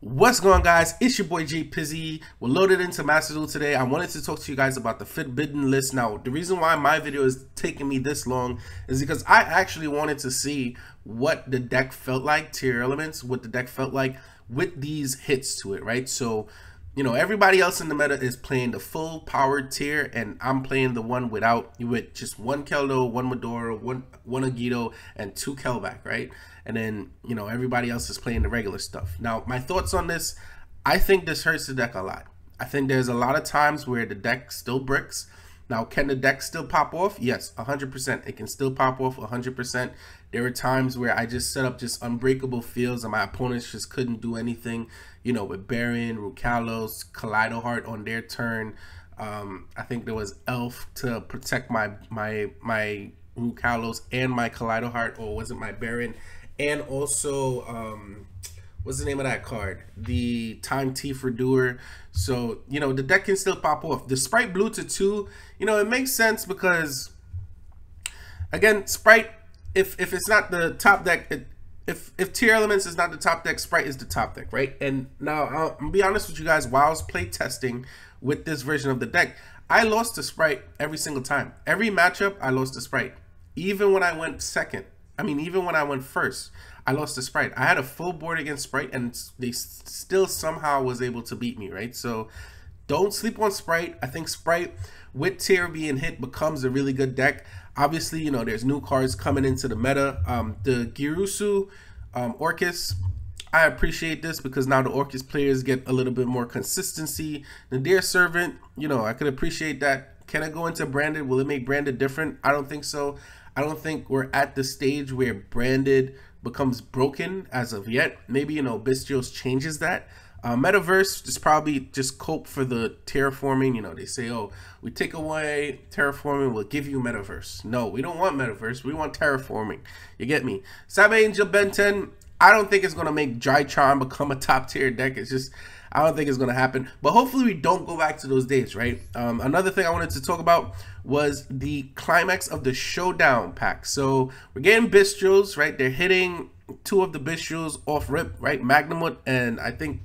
What's going on, guys? It's your boy J Pizzy. We're loaded into Master Duel today. I wanted to talk to you guys about the Forbidden List. Now, the reason why my video is taking me this long is because I actually wanted to see what the deck felt like, tier elements, what the deck felt like with these hits to it, right? So, you know, everybody else in the meta is playing the full powered tier, and I'm playing the one with just one Keldo, one Medora, one Agito, and two Kelback, right? And then, you know, everybody else is playing the regular stuff. Now, my thoughts on this, I think this hurts the deck a lot. I think there's a lot of times where the deck still bricks. Now, can the deck still pop off? Yes, 100%. It can still pop off 100%. There are times where I just set up just unbreakable fields and my opponents just couldn't do anything, you know, with Baron, Rukalos, Kaleido Heart on their turn. I think there was Elf to protect my Rukalos and my Kaleido Heart, or was it my Baron? And also, what's the name of that card? The Time T for Doer. So, you know, the deck can still pop off. The Sprite Blue to 2, you know, it makes sense because, again, Sprite, if it's not the top deck, if Tier Elements is not the top deck, Sprite is the top deck, right? And now, I'm going to be honest with you guys, while I was play testing with this version of the deck, I lost to Sprite every single time. Every matchup, I lost to Sprite. Even when I went second. Even when I went first, I lost to Sprite. I had a full board against Sprite, and they still somehow was able to beat me, right? So don't sleep on Sprite. I think Sprite, with tier being hit, becomes a really good deck. Obviously, you know, there's new cards coming into the meta. The Girusu Orcus, I appreciate this because now the Orcus players get a little bit more consistency. The Dear Servant, you know, I could appreciate that. Can it go into Branded? Will it make Branded different? I don't think so. I don't think we're at the stage where Branded becomes broken as of yet. Maybe, you know, Bystials changes that. Metaverse is probably just cope for the terraforming. You know, they say, oh, we take away terraforming, we'll give you Metaverse. No, we don't want Metaverse. We want terraforming. You get me? Sabe Angel Ben 10, I don't think it's going to make Drytron become a top tier deck. It's just, I don't think it's going to happen. But hopefully we don't go back to those days, right? Another thing I wanted to talk about was the climax of the Showdown pack. So we're getting Bystials, right? They're hitting two of the Bystials off rip, right? Magnamut and I think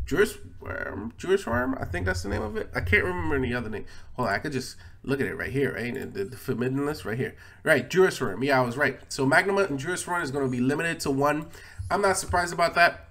Juris Worm, I think that's the name of it. I can't remember any other name. Hold on, I could just look at it right here, right? The Forbidden List right here. Right, Juris Worm. Yeah, I was right. So Magnamut and Juris Worm is going to be limited to 1. I'm not surprised about that.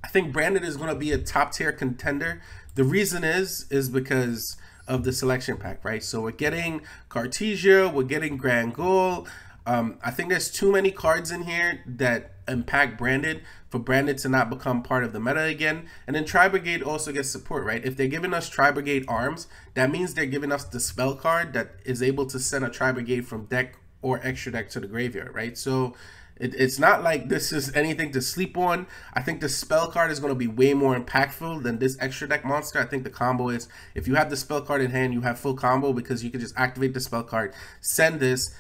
I think Branded is going to be a top tier contender. The reason is because of the selection pack, right? So we're getting Cartesia, we're getting Grand Goal. I think there's too many cards in here that impact Branded for Branded to not become part of the meta again. And then Tri-Brigade also gets support, right? If they're giving us Tri-Brigade arms, that means they're giving us the spell card that is able to send a Tri-Brigade from deck or extra deck to the graveyard, right? So it's not like this is anything to sleep on. I think the spell card is going to be way more impactful than this extra deck monster. I think the combo is, if you have the spell card in hand, you have full combo because you can just activate the spell card, send this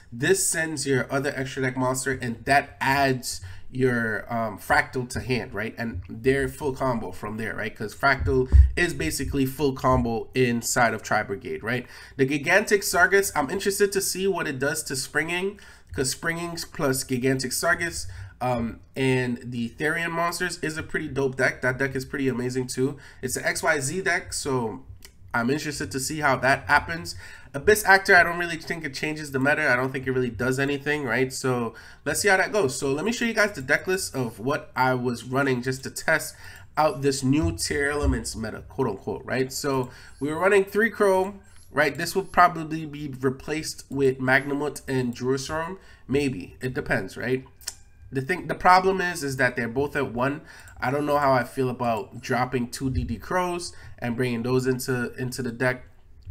sends your other extra deck monster, and that adds your Fractal to hand, right? And they're full combo from there, right? Because Fractal is basically full combo inside of Tri-Brigade, right? The Gigantic Sargus, I'm interested to see what it does to Springing, because Springing plus Gigantic Sargus and the Therian monsters is a pretty dope deck. That deck is pretty amazing too. It's an XYZ deck, so I'm interested to see how that happens. Abyss Actor, I don't really think it changes the meta. I don't think it really does anything, right? So let's see how that goes. So let me show you guys the deck list of what I was running just to test out this new tier elements meta, quote unquote, right? So we were running 3 Chrome, right? This will probably be replaced with Magnamut and Jerusalem. Maybe. It depends, right? The problem is that they're both at 1. I don't know how I feel about dropping 2 DD Crows and bringing those into the deck.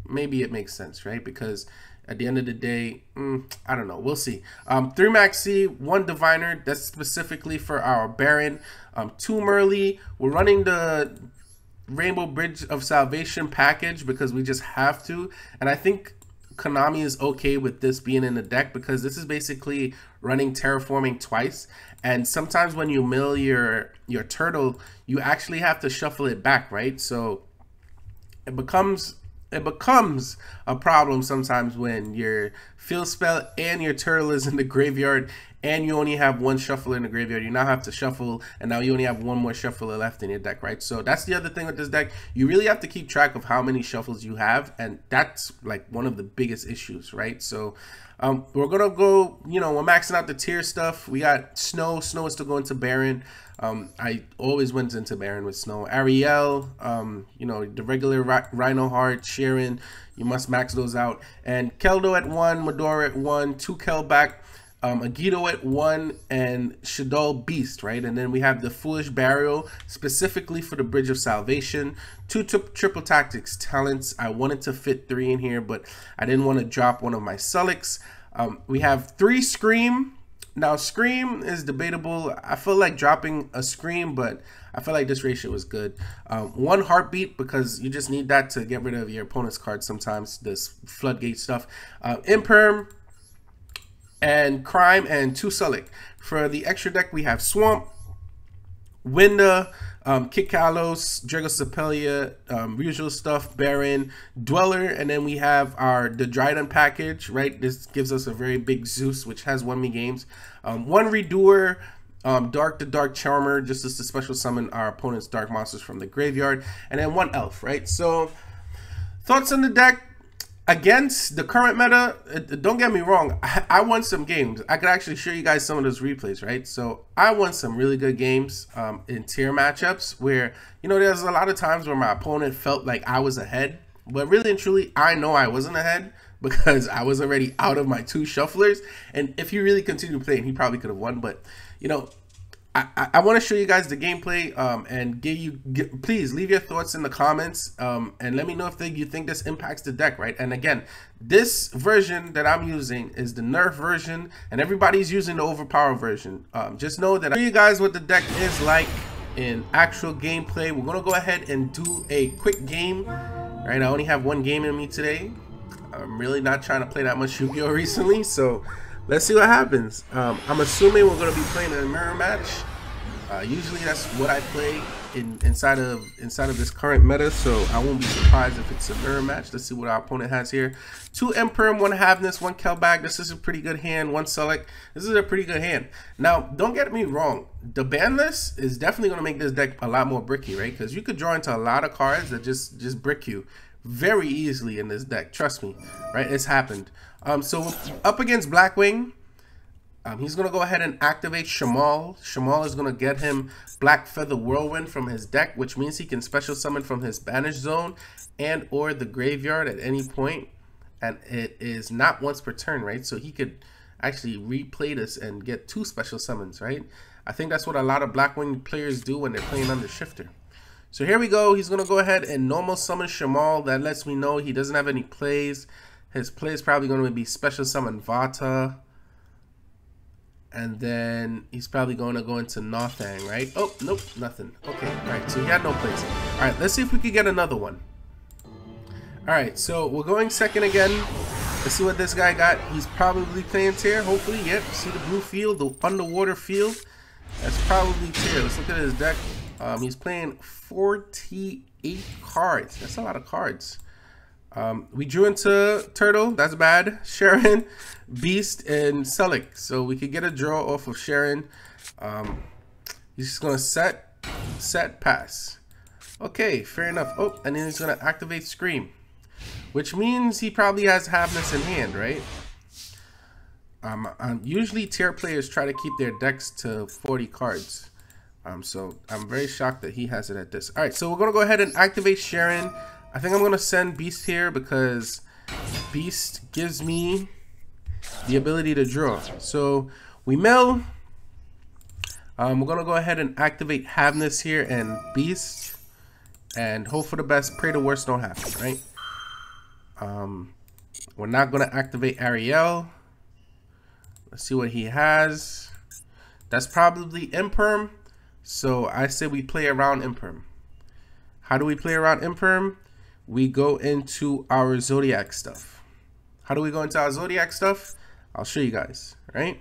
Maybe it makes sense, right? Because at the end of the day, I don't know. We'll see. 3 Maxi, 1 Diviner. That's specifically for our Baron. 2 Merly. We're running the Rainbow Bridge of Salvation package because we just have to. And I think Konami is okay with this being in the deck because this is basically running terraforming twice, and sometimes when you mill your turtle, you actually have to shuffle it back, right? So it becomes it becomes a problem sometimes when your field spell and your turtle is in the graveyard and you only have one shuffler in the graveyard. You now have to shuffle, and now you only have one more shuffler left in your deck, right? So that's the other thing with this deck. You really have to keep track of how many shuffles you have, and that's like one of the biggest issues, right? So we're gonna go, you know, we're maxing out the tier stuff. We got Snow. Snow is still going to Baron. I always went into Baron with Snow. Ariel, you know, the regular Rhino Heart, Sharon, you must max those out. And Keldo at 1, Medora at 1, 2 Kelback, Agito at 1, and Shaddoll Beast, right? And then we have the Foolish Burial, specifically for the Bridge of Salvation. 2 Triple Tactics Talents. I wanted to fit 3 in here, but I didn't want to drop one of my Sullix. We have 3 Scream. Now, Scream is debatable. I feel like dropping a Scream, but I feel like this ratio is good. 1 Heartbeat, because you just need that to get rid of your opponent's cards sometimes, this Floodgate stuff. Imperm, and Crime, and 2 Sulic. For the extra deck, we have Swamp, Winda, Kit Kalos, Dragosepelia, usual stuff, Baron, Dweller, and then we have the Dryden package, right? This gives us a very big Zeus, which has 1 me games. 1 Redoer, Dark the Dark Charmer, just as to special summon our opponent's dark monsters from the graveyard, and then 1 Elf, right? So, thoughts on the deck? Against the current meta, don't get me wrong, I won some games. I could actually show you guys some of those replays, right? So I won some really good games in tier matchups where, you know, there's a lot of times where my opponent felt like I was ahead, but really and truly, I know I wasn't ahead because I was already out of my 2 shufflers. And if he really continued playing, he probably could have won. But, you know, I want to show you guys the gameplay and please leave your thoughts in the comments and let me know if you think this impacts the deck, right? And again, this version that I'm using is the nerf version, and everybody's using the overpower version. Just know that I show you guys what the deck is like in actual gameplay. We're gonna go ahead and do a quick game, right? I only have 1 game in me today. I'm really not trying to play that much Yu-Gi-Oh recently, so let's see what happens. I'm assuming we're going to be playing a mirror match. Usually that's what I play inside of this current meta, so I won't be surprised if it's a mirror match. Let's see what our opponent has here. 2 Emperor, 1 Havness, 1 Kelback. This is a pretty good hand. 1 Select. This is a pretty good hand. Now, don't get me wrong. The ban list is definitely going to make this deck a lot more bricky, right? Because you could draw into a lot of cards that just brick you very easily in this deck. Trust me, right? It's happened. So up against Blackwing, he's going to go ahead and activate Shamal. Shamal is going to get him Black Feather Whirlwind from his deck, which means he can special summon from his Banish Zone and or the graveyard at any point. And it is not once per turn, right? So he could actually replay this and get 2 special summons, right? I think that's what a lot of Blackwing players do when they're playing under Shifter. So here we go. He's going to go ahead and normal summon Shamal. That lets me know he doesn't have any plays. His play is probably going to be special summon Vata. And then he's probably going to go into Nothang, right? Oh, nope, nothing. Okay, all right, so he had no plays. All right, let's see if we could get another one. All right, so we're going second again. Let's see what this guy got. He's probably playing Tear, hopefully. Yep, see the blue field, the underwater field. That's probably Tear. Let's look at his deck. He's playing 48 cards. That's a lot of cards. We drew into Turtle. That's bad. Sharon, Beast, and Sulic. So we could get a draw off of Sharon. He's just going to set, pass. Okay, fair enough. Oh, and then he's going to activate Scream, which means he probably has Havness in hand, right? Usually tier players try to keep their decks to 40 cards. So I'm very shocked that he has it at this. All right, so we're going to go ahead and activate Sharon. I think I'm going to send Beast here because Beast gives me the ability to draw. So we mill. We're going to go ahead and activate Havness here and Beast. And hope for the best, pray the worst don't happen, right? We're not going to activate Ariel. Let's see what he has. That's probably Imperm. So I say we play around Imperm. How do we play around Imperm? We go into our Zodiac stuff. How do we go into our Zodiac stuff? I'll show you guys, right?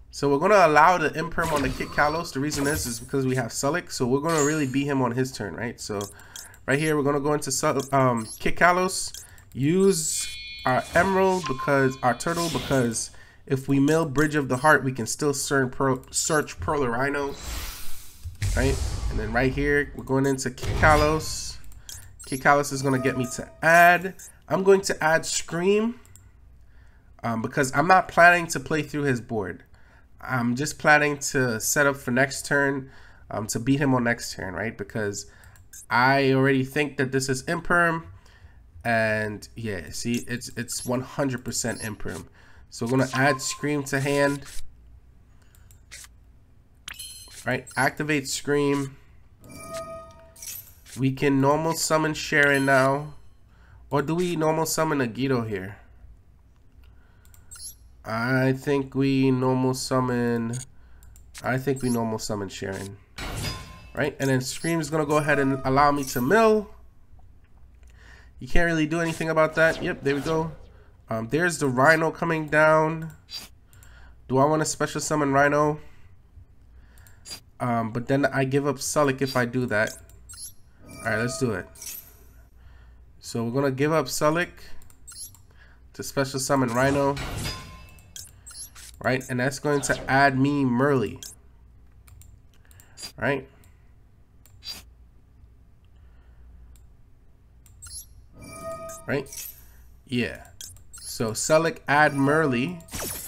So we're going to allow the Imperm on the Kit Kalos. The reason is because we have Sulic. So we're going to really beat him on his turn, right? So Right here, we're gonna go into Kit Kalos. Use our emerald because our turtle, because if we mill Bridge of the Heart, we can still search Pearl Rhino. Right, and then right here, we're going into Kit Kalos. Kit Kalos is gonna get me to add. I'm going to add Scream because I'm not planning to play through his board. I'm just planning to set up for next turn to beat him on next turn, right? Because I already think that this is imperm, and yeah, see, it's 100% imperm. So we're gonna add Scream to hand, right? Activate Scream. We can normal summon Sharon now, or do we normal summon Agito here? I think we normal summon Sharon. Right? And then Scream is going to go ahead and allow me to mill. You can't really do anything about that. Yep, there we go. There's the Rhino coming down. Do I want to special summon Rhino? But then I give up Sullick if I do that. Alright, let's do it. So we're going to give up Sullick to special summon Rhino. Right? And that's going to add me Merly. Right? Right? Yeah. So Sullick add Merly,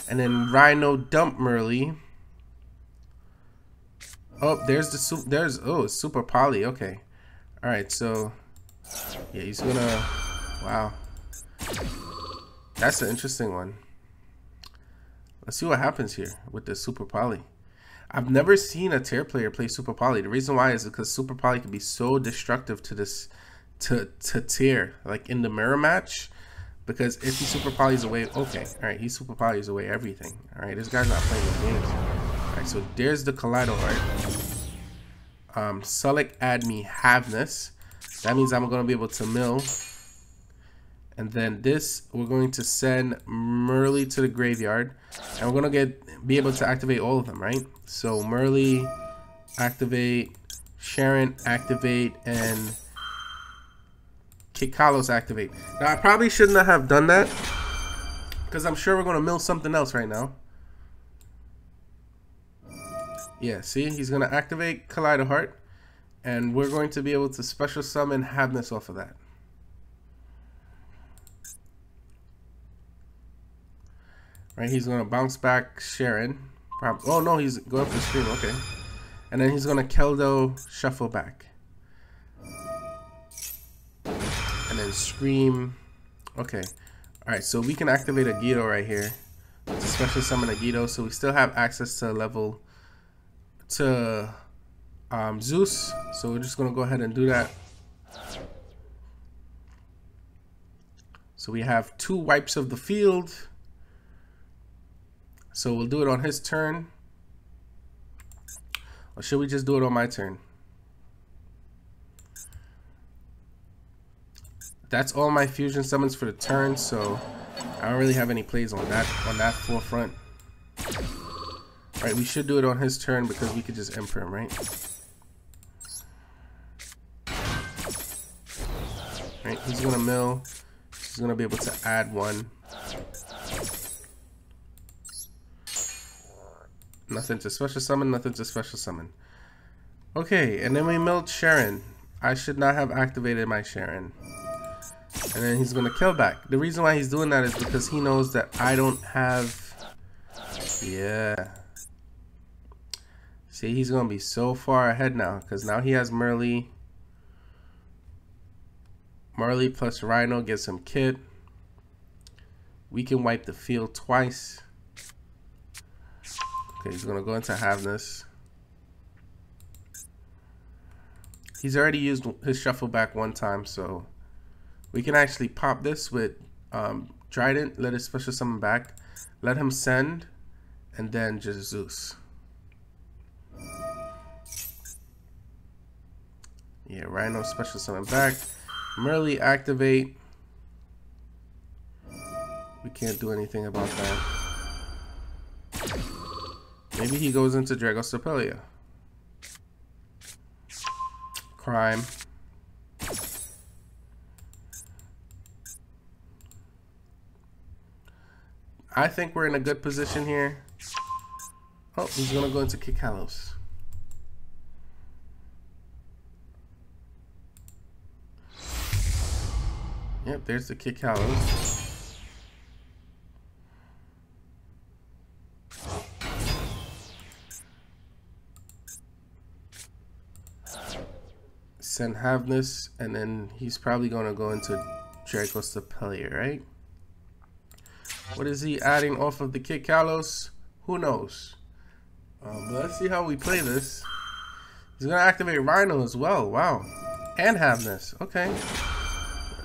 and then Rhino dump Merly. Oh, there's the Super Poly. Okay. All right. So yeah, he's gonna. Wow. That's an interesting one. Let's see what happens here with the Super Poly. I've never seen a Tear player play Super Poly. The reason why is because Super Poly can be so destructive to this to Tear, like in the mirror match. Because if he Super Polys away, okay, all right, he Super Polys away everything. All right, this guy's not playing the games. All right, so there's the Kaleido Heart. Sullick add me Havness. That means I'm gonna be able to mill. And then this, we're going to send Merly to the graveyard, and we're gonna be able to activate all of them, right? So Merly, activate, Sharon, activate, and Kit Kalos, activate. Now I probably shouldn't have done that because I'm sure we're gonna mill something else right now. Yeah, see, he's gonna activate Kaleido Heart, and we're going to be able to special summon Havness off of that. Right, he's gonna bounce back Sharon. Oh no, he's going for Scream. Okay, and then he's gonna Keldo shuffle back, and then Scream. Okay, all right. So we can activate Agito right here to special summon Agito. So we still have access to level to Zeus. So we're just gonna go ahead and do that. So we have 2 wipes of the field. So we'll do it on his turn. Or should we just do it on my turn? That's all my fusion summons for the turn, so I don't really have any plays on that forefront. Right, we should do it on his turn because we could just Emperor him, right? Right, he's gonna mill. He's gonna be able to add 1. Nothing to special summon, nothing to special summon. Okay, and then we milled Sharon. I should not have activated my Sharon. And then he's gonna kill back. The reason why he's doing that is because he knows that I don't have. Yeah. See, he's gonna be so far ahead now because now he has Merly. Merly plus Rhino gets him Kit. We can wipe the field twice. Okay, he's gonna go into Havness. He's already used his shuffle back 1 time, so we can actually pop this with Trident, let his special summon back, let him send, and then just Zeus. Yeah, Rhino special summon back. Merly activate. We can't do anything about that. Maybe he goes into Dragostapelia. Crime. I think we're in a good position here. Oh, he's gonna go into Kick Kalos. Yep, there's the Kick Kalos. Send Havnus, and then he's probably gonna go into Dracos Stapelia, right? What is he adding off of the Kick Kalos? Who knows? But let's see how we play this. He's gonna activate Rhino as well. Wow, and Havnus. Okay,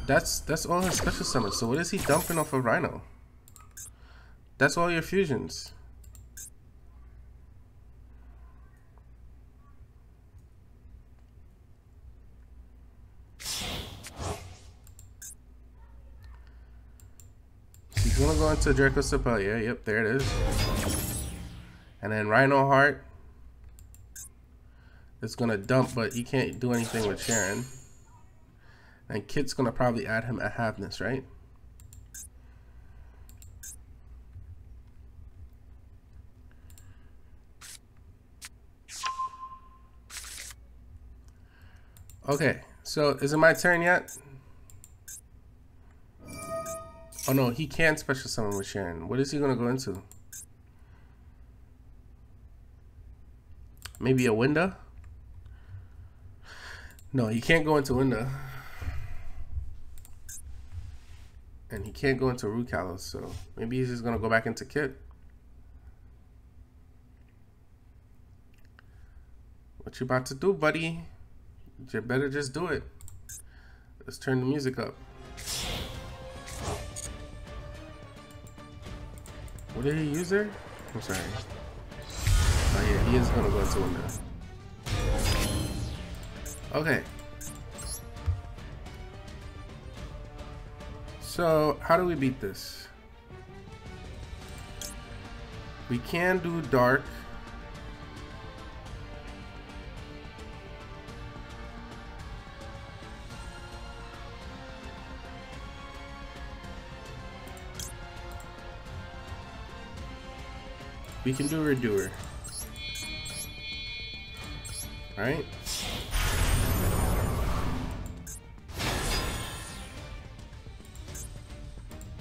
that's all his special summons. So what is he dumping off of Rhino? That's all your fusions. He's gonna go into Dracos Stapelia. Yep, there it is. And then Rhino Heart is gonna dump, but he can't do anything with Sharon. And Kit's gonna probably add him a Havnus, right? Okay, so is it my turn yet? Oh no, he can special summon with Sharon. What is he gonna go into? Maybe a window? No, he can't go into window. And he can't go into Root Kalos, so maybe he's just gonna go back into Kit. What you about to do, buddy? You better just do it. Let's turn the music up. What did he use there? I'm sorry. Oh yeah, he is gonna go into window. Okay. So how do we beat this? We can do dark. We can do Redoer. Right?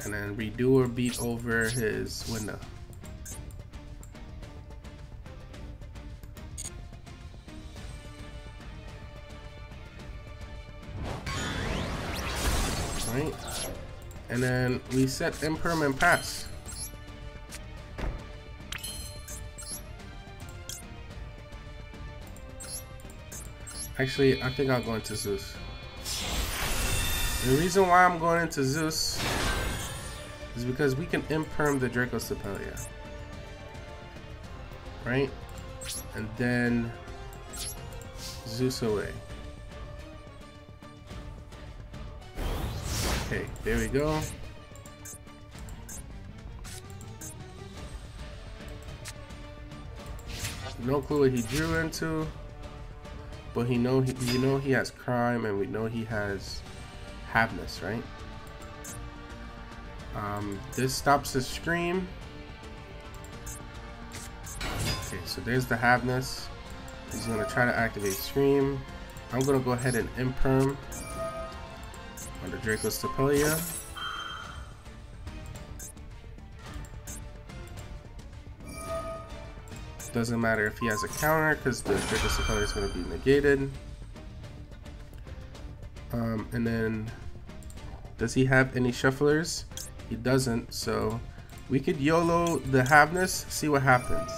And then Redoer beat over his window. Right? And then we set Imperm and pass. Actually, I think I'll go into Zeus. The reason why I'm going into Zeus is because we can Imperm the Dracos Stapelia. Right? And then Zeus away. Okay, there we go. No clue what he drew into. But you know he has Crime, and we know he has Havnus, right? This stops the Scream. Okay, so there's the Havnus. He's gonna try to activate Scream. I'm gonna go ahead and Imperm on the Dracos Stapelia. Doesn't matter if he has a counter because the Dracos Stapelia is going to be negated. And then, does he have any shufflers? He doesn't, so we could YOLO the Havnus, see what happens.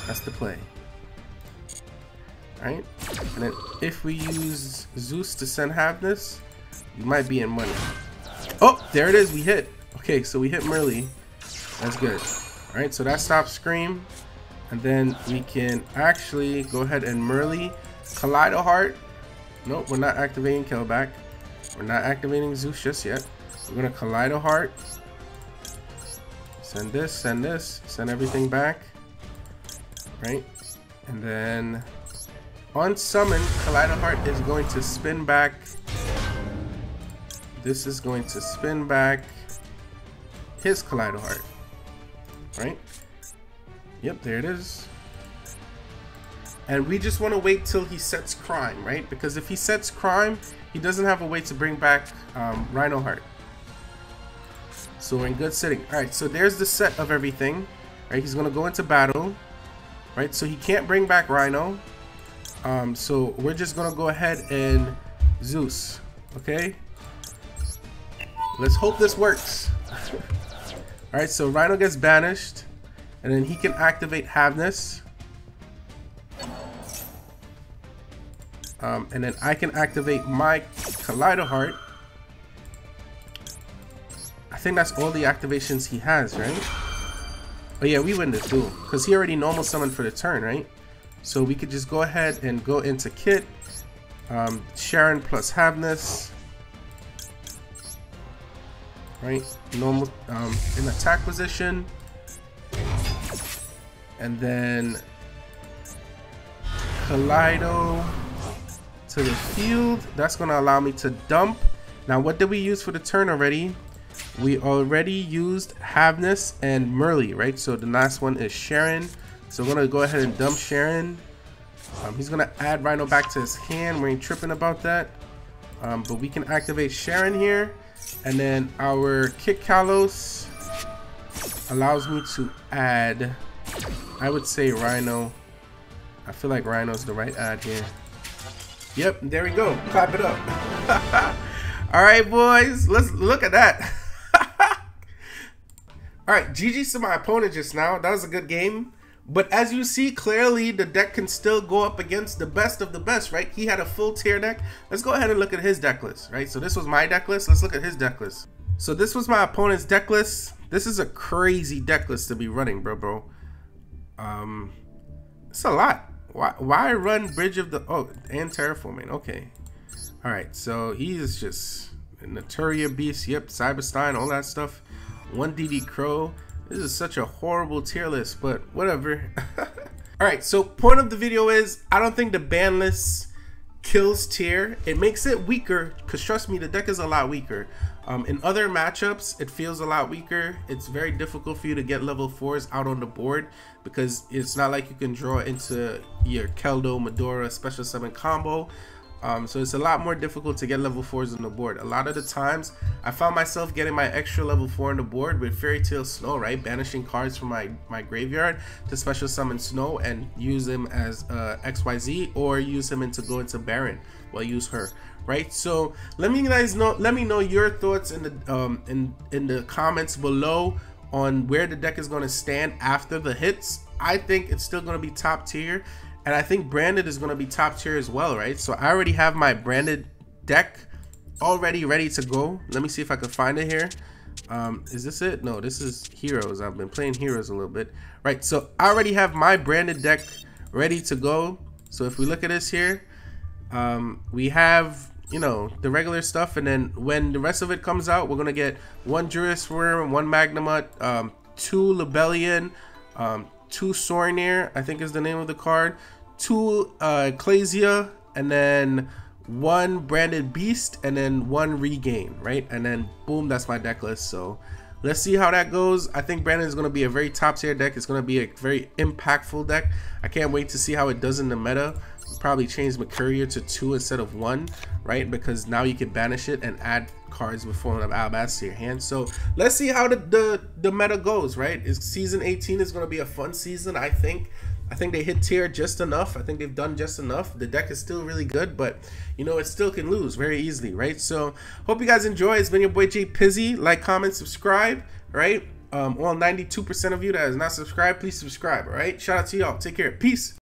That's the play. Right? And then if we use Zeus to send Havnus, you might be in money. Oh, there it is, we hit. Okay, so we hit Merly. That's good. Alright, so that stops Scream. And then we can actually go ahead and Merly Kaleido Heart. Nope, we're not activating Killback. We're not activating Zeus just yet. We're gonna Kaleido Heart. Send this, send everything back. Right? And then on summon, Kaleido Heart is going to spin back. This is going to spin back his Kaleido Heart, right? Yep, there it is. And we just want to wait till he sets Crime, right? Because if he sets Crime, he doesn't have a way to bring back Rhino Heart. So we're in good sitting. Alright, so there's the set of everything. Right, he's going to go into battle. Right, so he can't bring back Rhino. So we're just going to go ahead and Zeus. Okay? Let's hope this works. Alright, so Rhino gets banished. And then he can activate Havness. And then I can activate my Kaleido Heart. I think that's all the activations he has, right? Oh yeah, we win this duel because he already normal summoned for the turn, right? So we could just go ahead and go into Kit, Sharon plus Havness, right? Normal in attack position, and then Kaleido to the field. That's going to allow me to dump. Now, what did we use for the turn already? We already used Havness and Merly, right? So the last one is Sharon. So we're going to go ahead and dump Sharon. He's going to add Rhino back to his hand. We ain't tripping about that. But we can activate Sharon here. And then our Kit Kalos allows me to add, I would say Rhino. I feel like Rhino's the right add here. Yep, there we go. Clap it up. All right, boys. Let's look at that. All right, GG's to my opponent just now. That was a good game. But as you see, clearly the deck can still go up against the best of the best, right? He had a full tier deck. Let's go ahead and look at his deck list, right? So this was my deck list. Let's look at his deck list. So this was my opponent's deck list. This is a crazy deck list to be running, bro. It's a lot. Why run Bridge of the and Terraforming? Okay. Alright, so he is just a Naturia Beast, yep, Cyberstein, all that stuff. 1 DD Crow. This is such a horrible tier list, but whatever. Alright, so point of the video is I don't think the ban list kills tier. It makes it weaker, because trust me, the deck is a lot weaker. In other matchups, it feels a lot weaker. It's very difficult for you to get level 4s out on the board because it's not like you can draw into your Keldo, Medora, special summon combo. So it's a lot more difficult to get level 4s on the board. A lot of the times, I found myself getting my extra level 4 on the board with Fairy Tail Snow, right? Banishing cards from my graveyard to special summon Snow and use him as XYZ, or use him to go into Baron. Well, use her, right? So let me know your thoughts in the comments below on where the deck is going to stand after the hits. I think it's still going to be top tier. And I think branded is going to be top tier as well, right? So I already have my branded deck already ready to go. Let me see if I can find it here. Is this it? No, this is Heroes. I've been playing Heroes a little bit. Right, so I already have my branded deck ready to go. So if we look at this here, we have, you know, the regular stuff. And then when the rest of it comes out, we're going to get 1 Juris Worm, 1 Magnemite, 2 Lebellion, 2 Sorneer, I think is the name of the card, 2 Ecclesia, and then 1 Branded Beast, and then 1 Regain, right? And then boom, that's my deck list. So let's see how that goes. I think Branded is going to be a very top tier deck. It's going to be a very impactful deck. I can't wait to see how it does in the meta. Probably change Mercurial to 2 instead of 1, right? Because now you can banish it and add cards with Form of Alabasta to your hand. So let's see how the meta goes, right? Season 18 is going to be a fun season. I think they hit tier just enough. I think they've done just enough. The deck is still really good, but you know, it still can lose very easily, right? So hope you guys enjoy. It's been your boy Jay Pizzy. Like, comment, subscribe, right? All 92% of you that is not subscribed, please subscribe, all right? Shout out to y'all. Take care. Peace.